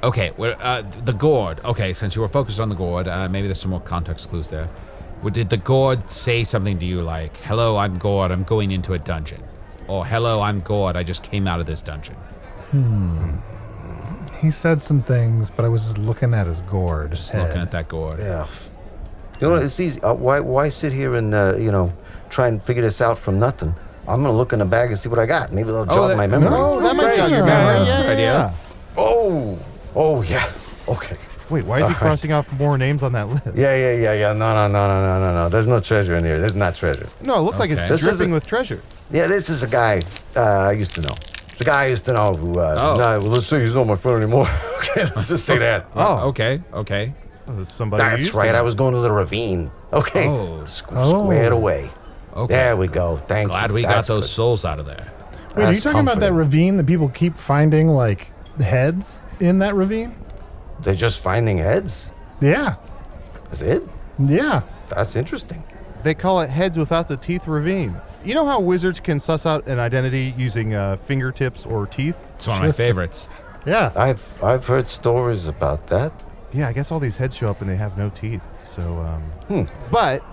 Okay, well, the gourd. Okay, since you were focused on the gourd, maybe there's some more context clues there. Did the gourd say something to you like, "Hello, I'm Gourd, I'm going into a dungeon," or "Hello, I'm Gourd, I just came out of this dungeon"? He said some things, but I was just looking at his gourd Just head. looking at that gourd. Yeah. You know, it's easy. Why sit here and, try and figure this out from nothing? I'm going to look in the bag and see what I got. Maybe that'll jog my memory. Oh, that might Great. jog your Yeah, memory. that's a good idea. Oh, Oh, yeah. Okay. Wait, why is he All right. crossing off more names on that list? Yeah. No. There's no treasure in here. There's not treasure. No, it looks like Okay. it's This is dripping a- with treasure. Yeah, this is a guy I used to know. It's a guy I used to know who, let's say he's not my friend anymore. Okay, let's just say that. Okay. Oh, this is somebody you That's used right. to I know. was going to the ravine. Okay. Oh. Squared away. Okay. There we go. Thank Glad you. we got That's those good. souls out of there. Wait, are you That's talking about that comforting. ravine that people keep finding, like, heads in that ravine? They're just finding heads? Yeah. That's it? Yeah. That's interesting. They call it Heads Without the Teeth Ravine. You know how wizards can suss out an identity using fingertips or teeth? It's one of my favorites. Yeah. I've heard stories about that. Yeah, I guess all these heads show up and they have no teeth. So, But,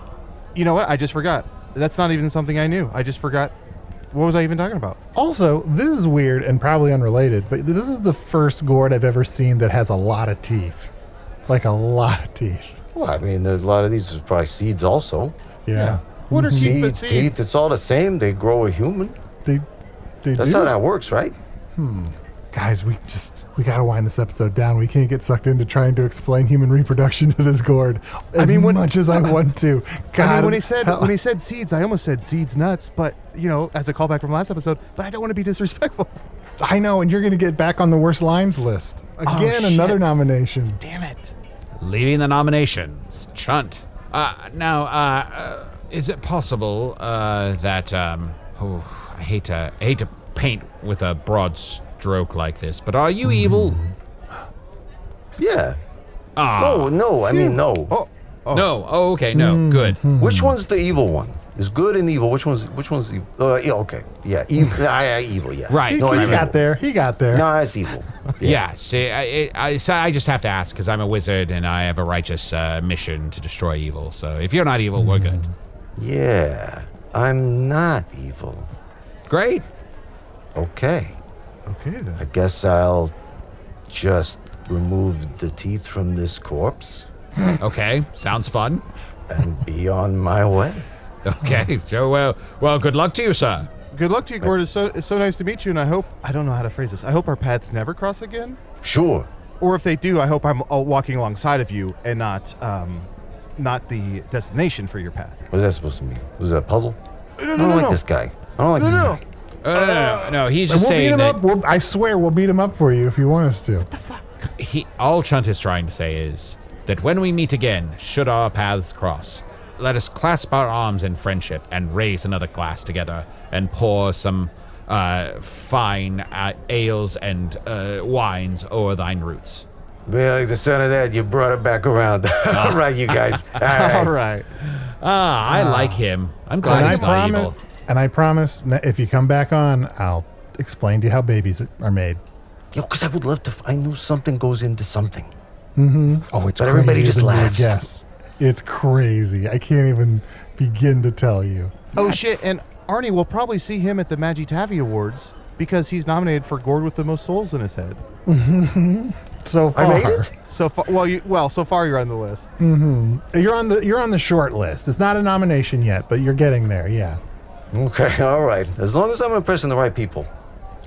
you know what? I just forgot. That's not even something I knew. I just forgot. What was I even talking about? Also, this is weird and probably unrelated, but this is the first gourd I've ever seen that has a lot of teeth. Like a lot of teeth. Well, I mean, a lot of these are probably seeds also. Yeah. What are teeth but Seeds, seeds? teeth, it's all the same. They grow a human. They That's do. how that works, right? Guys, we got to wind this episode down. We can't get sucked into trying to explain human reproduction to this gourd as much as I want to. God, I mean, when he said seeds, I almost said seeds nuts, but, you know, as a callback from last episode, but I don't want to be disrespectful. I know, and you're going to get back on the worst lines list. Again, another shit. nomination. Damn it. Leading the nominations, Chunt. Now, is it possible that I hate to paint with a broad stroke like this, but are you evil? Yeah. Ah, No, I mean, no. no. Oh, okay, no. Good. Which one's the evil one? Is good and evil. Which one's evil? Yeah, okay. Yeah, evil, yeah. Right. No, He it's got evil. there. He got there. No, it's evil. Yeah. See, I just have to ask because I'm a wizard and I have a righteous mission to destroy evil. So if you're not evil, we're good. Yeah, I'm not evil. Great. Okay. Okay, then. I guess I'll just remove the teeth from this corpse Okay. Sounds fun. and be on my way. Okay. So well. Good luck to you, sir. Good luck to you, Gourd. It's so nice to meet you, and I don't know how to phrase this. I hope our paths never cross again. Sure. Or if they do, I hope I'm walking alongside of you and not the destination for your path. What's that supposed to mean? Was it a puzzle? No, I don't like this guy. I don't like this guy. No. He's And just we'll beat saying him that up. I swear we'll beat him up for you if you want us to. all Chunt is trying to say is that when we meet again, should our paths cross, let us clasp our arms in friendship and raise another glass together and pour some fine ales and wines o'er thine roots. Well, like the sound of that, you brought it back around. All right, you guys. All right. All right. I like him. I'm glad he's not evil. And I promise, if you come back on, I'll explain to you how babies are made. Yo, because I would love to. I know something goes into something. Oh, it's But everybody crazier just than you would laughs. guess. It's crazy. I can't even begin to tell you. Oh, shit. And Arnie, we'll probably see him at the Magitavi Awards because he's nominated for Gourd with the most souls in his head. So far, I made it? So far, so far you're on the list. You're on the short list. It's not a nomination yet, but you're getting there. Yeah, Okay, all right. As long as I'm impressing the right people.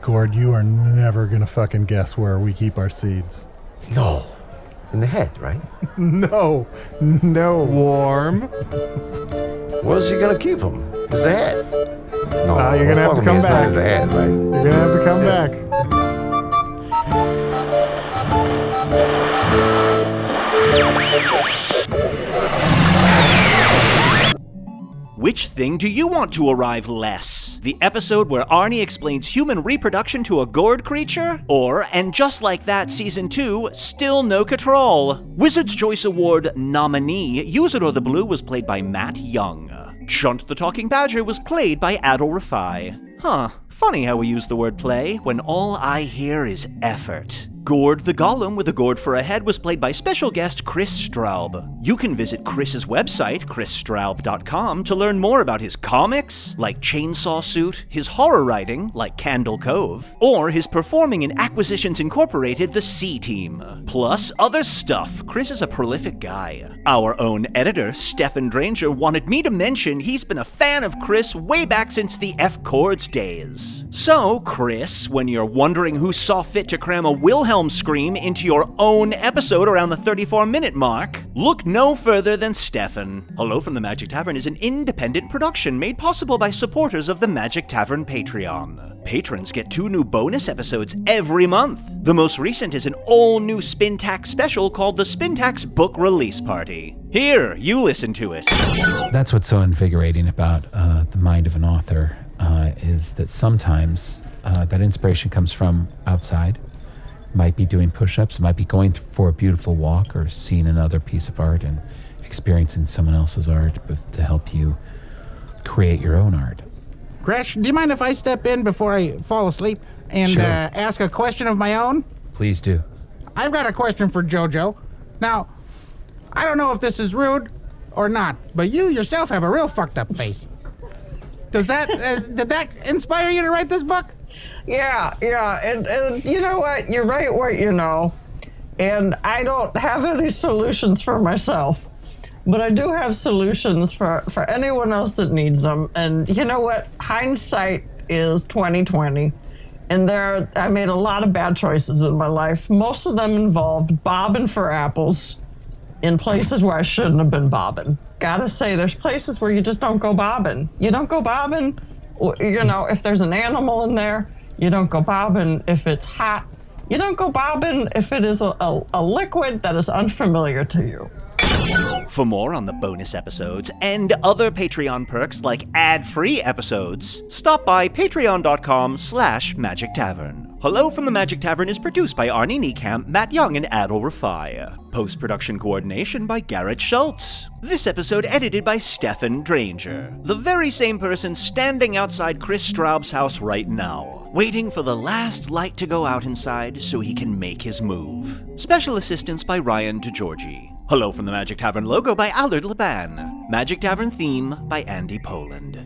Gourd, you are never gonna fucking guess where we keep our seeds. No. In the head, right? No. Warm. Where's she gonna keep them? It's the head. No, You're gonna have to fuck come me, it's not back. in the head, right? You're gonna have to come back. Which thing do you want to arrive less? The episode where Arnie explains human reproduction to a gourd creature? Or, and just like that, Season 2, still no control? Wizard's Choice Award nominee Usidore the Blue was played by Matt Young. Chunt the Talking Badger was played by Adal Rifai. Huh, funny how we use the word play when all I hear is effort. Gourd the Golem with a gourd for a head was played by special guest Kris Straub. You can visit Kris's website, KrisStraub.com, to learn more about his comics, like Chainsaw Suit, his horror writing, like Candle Cove, or his performing in Acquisitions Incorporated, The C-Team. Plus other stuff. Kris is a prolific guy. Our own editor, Sniffen, Dranger, wanted me to mention he's been a fan of Kris way back since the F-Chords days. So, Kris, when you're wondering who saw fit to cram a Wilhelm scream into your own episode around the 34-minute mark, look no further than Sniffen. Hello from the Magic Tavern is an independent production made possible by supporters of the Magic Tavern Patreon. Patrons get 2 new bonus episodes every month. The most recent is an all-new Spintax special called the Spintax Book Release Party. Here, you listen to it. That's what's so invigorating about the mind of an author, is that sometimes that inspiration comes from outside. Might be doing push-ups, might be going for a beautiful walk, or seeing another piece of art and experiencing someone else's art to help you create your own art. Gresh, do you mind if I step in before I fall asleep and Sure. ask a question of my own? Please do. I've got a question for JoJo. Now, I don't know if this is rude or not, but you yourself have a real fucked up face. Does that did that inspire you to write this book? Yeah, and you know what? You write what you know, and I don't have any solutions for myself, but I do have solutions for anyone else that needs them. And you know what? Hindsight is 20/20, and I made a lot of bad choices in my life. Most of them involved bobbing for apples in places where I shouldn't have been bobbing. Gotta say, there's places where you just don't go bobbing. You don't go bobbing, you know, if there's an animal in there. You don't go bobbing if it's hot. You don't go bobbing if it is a liquid that is unfamiliar to you. For more on the bonus episodes and other Patreon perks like ad-free episodes, stop by patreon.com/Magic Tavern. Hello from the Magic Tavern is produced by Arnie, Niekamp, Matt Young, and Adal Rifai. Post-production coordination by Garrett, Schultz. This episode edited by Sniffen, Dranger, the very same person standing outside Kris Straub's house right now, waiting for the last light to go out inside so he can make his move. Special assistance by DiGiorgi. Hello from the Magic Tavern logo by Allard, Laban. Magic Tavern theme by Andy Poland.